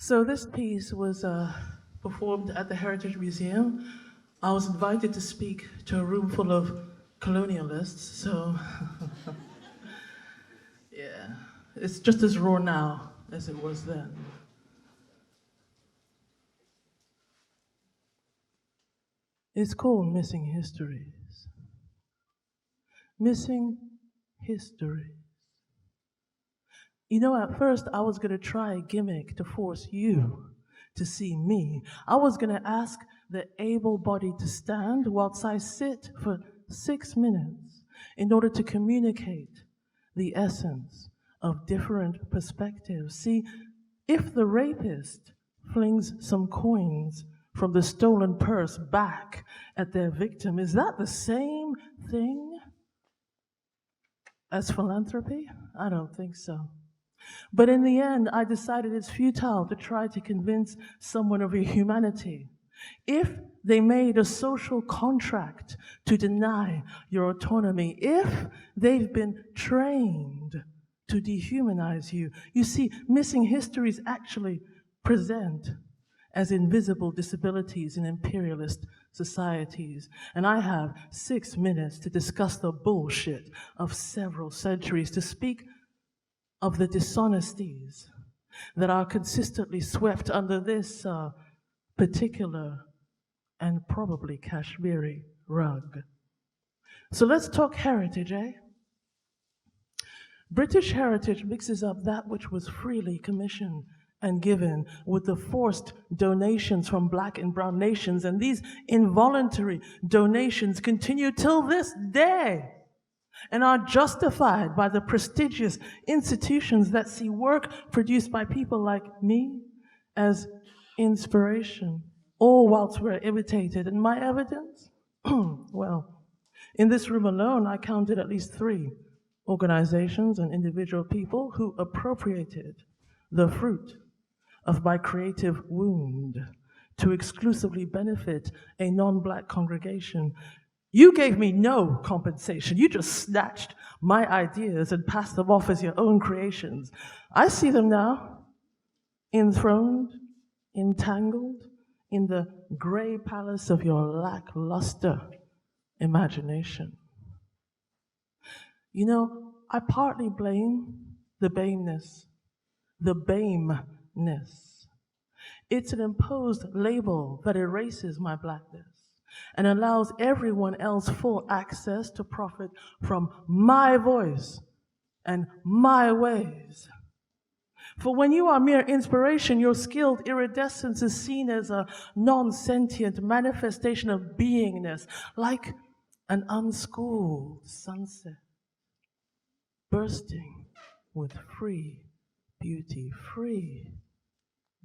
So this piece was performed at the Heritage Museum. I was invited to speak to a room full of colonialists, so yeah, it's just as raw now as it was then. It's called Missing Histories. Missing Histories. You know, at first I was gonna try a gimmick to force you to see me. I was gonna ask the able-bodied to stand whilst I sit for 6 minutes in order to communicate the essence of different perspectives. See, if the rapist flings some coins from the stolen purse back at their victim, is that the same thing as philanthropy? I don't think so. But in the end, I decided it's futile to try to convince someone of your humanity. If they made a social contract to deny your autonomy, if they've been trained to dehumanize you, you see, missing histories actually present as invisible disabilities in imperialist societies. And I have 6 minutes to discuss the bullshit of several centuries, to speak of the dishonesties that are consistently swept under this particular and probably Kashmiri rug. So let's talk heritage, eh? British heritage mixes up that which was freely commissioned and given with the forced donations from Black and brown nations, and these involuntary donations continue till this day and are justified by the prestigious institutions that see work produced by people like me as inspiration, all whilst we're imitated. And my evidence? Well, in this room alone, I counted at least 3 organizations and individual people who appropriated the fruit of my creative wound to exclusively benefit a non-Black congregation. You gave me no compensation. You just snatched my ideas and passed them off as your own creations. I see them now, enthroned, entangled in the gray palace of your lackluster imagination. You know, I partly blame the BAME-ness. The BAME-ness. It's an imposed label that erases my Blackness and allows everyone else full access to profit from my voice and my ways. For when you are mere inspiration, your skilled iridescence is seen as a non-sentient manifestation of beingness, like an unschooled sunset, bursting with free beauty, free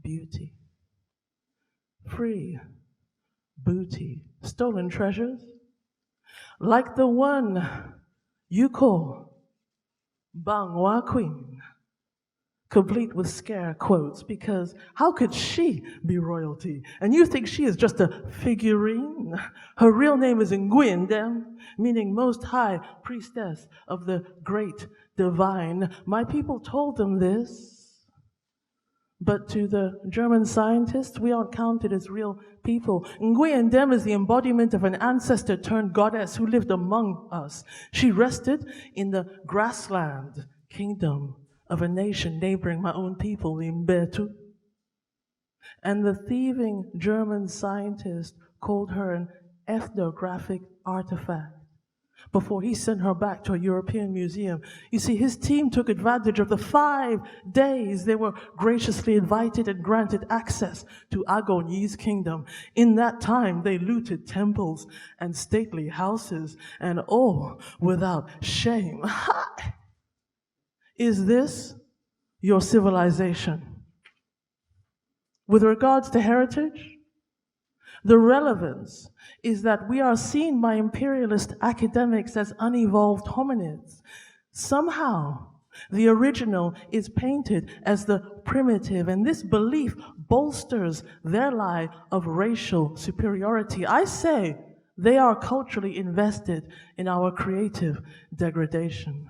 beauty, free booty, stolen treasures, like the one you call Bangwa Queen, complete with scare quotes, because how could she be royalty? And you think she is just a figurine? Her real name is Nguyen, meaning most high priestess of the great divine. My people told them this, but to the German scientists, we aren't counted as real people. Nguyen Dem is the embodiment of an ancestor turned goddess who lived among us. She rested in the grassland kingdom of a nation neighboring my own people, the Mbetu. And the thieving German scientist called her an ethnographic artifact before he sent her back to a European museum. You see, his team took advantage of the 5 days they were graciously invited and granted access to Agoni's kingdom. In that time, they looted temples and stately houses, and all without shame. Is this your civilization? With regards to heritage, the relevance is that we are seen by imperialist academics as unevolved hominids. Somehow, the original is painted as the primitive, and this belief bolsters their lie of racial superiority. I say they are culturally invested in our creative degradation.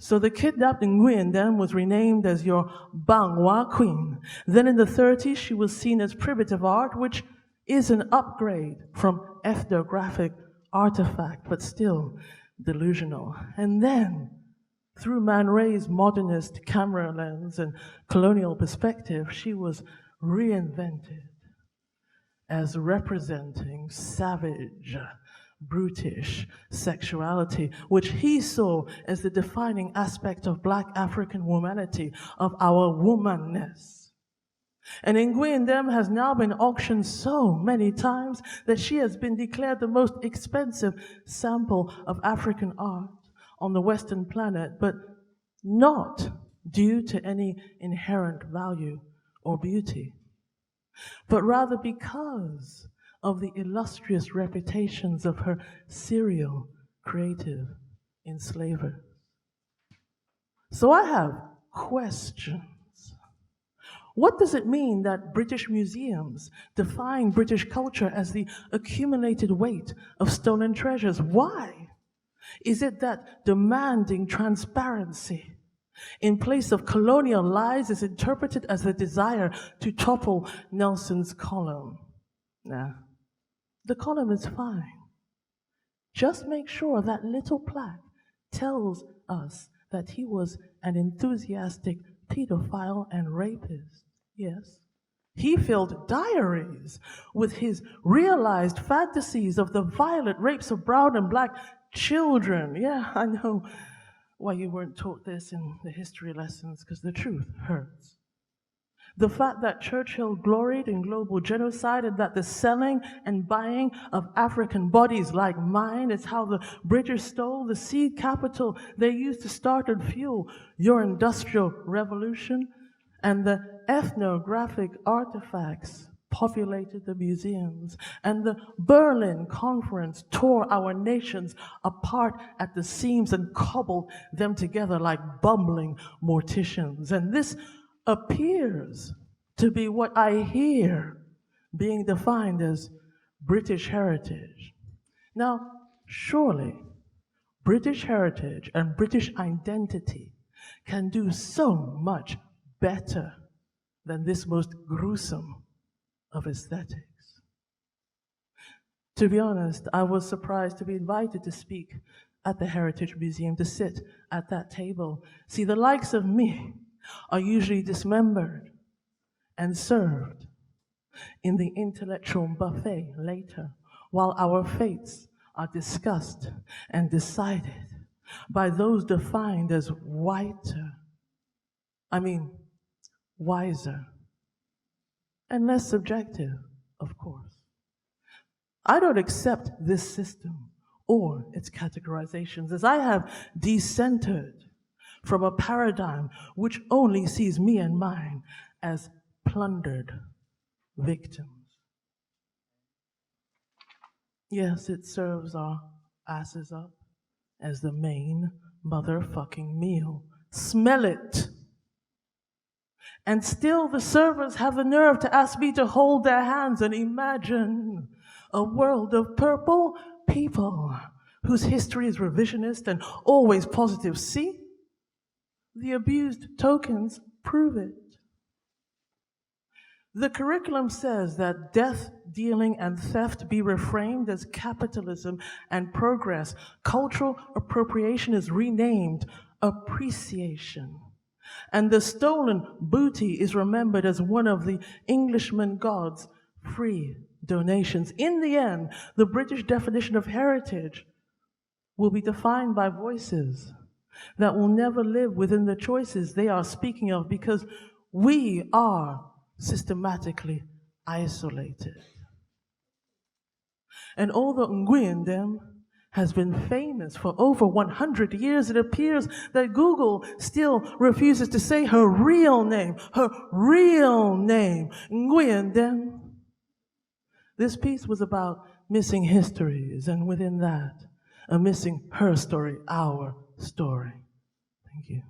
So the kidnapped Nguyen then was renamed as your Bangwa Queen. Then in the 30s, she was seen as primitive art, which is an upgrade from ethnographic artifact, but still delusional. And then, through Man Ray's modernist camera lens and colonial perspective, she was reinvented as representing savage, brutish sexuality, which he saw as the defining aspect of Black African womanity, of our womanness. And Nguyen Dem has now been auctioned so many times that she has been declared the most expensive sample of African art on the Western planet, but not due to any inherent value or beauty, but rather because of the illustrious reputations of her serial creative enslavers. So I have questions. What does it mean that British museums define British culture as the accumulated weight of stolen treasures? Why is it that demanding transparency in place of colonial lies is interpreted as a desire to topple Nelson's column? Nah, the column is fine. Just make sure that little plaque tells us that he was an enthusiastic pedophile and rapist. Yes. He filled diaries with his realized fantasies of the violent rapes of brown and Black children. Yeah, I know why you weren't taught this in the history lessons, because the truth hurts. The fact that Churchill gloried in global genocide and that the selling and buying of African bodies like mine is how the British stole the seed capital they used to start and fuel your industrial revolution, and the ethnographic artifacts populated the museums, and the Berlin Conference tore our nations apart at the seams and cobbled them together like bumbling morticians. And this appears to be what I hear being defined as British heritage. Now, surely British heritage and British identity can do so much better than this most gruesome of aesthetics. To be honest, I was surprised to be invited to speak at the Heritage Museum, to sit at that table. See, the likes of me are usually dismembered and served in the intellectual buffet later, while our fates are discussed and decided by those defined as wiser, and less subjective, of course. I don't accept this system or its categorizations, as I have dissented from a paradigm which only sees me and mine as plundered victims. Yes, it serves our asses up as the main motherfucking meal. Smell it. And still the servers have the nerve to ask me to hold their hands and imagine a world of purple people whose history is revisionist and always positive. See? The abused tokens prove it. The curriculum says that death, dealing, and theft be reframed as capitalism and progress. Cultural appropriation is renamed appreciation. And the stolen booty is remembered as one of the Englishman gods' free donations. In the end, the British definition of heritage will be defined by voices that will never live within the choices they are speaking of, because we are systematically isolated. And although Nguyen Dem has been famous for over 100 years, it appears that Google still refuses to say her real name, Nguyen Dem. This piece was about missing histories, and within that, a missing her story, our story. Thank you.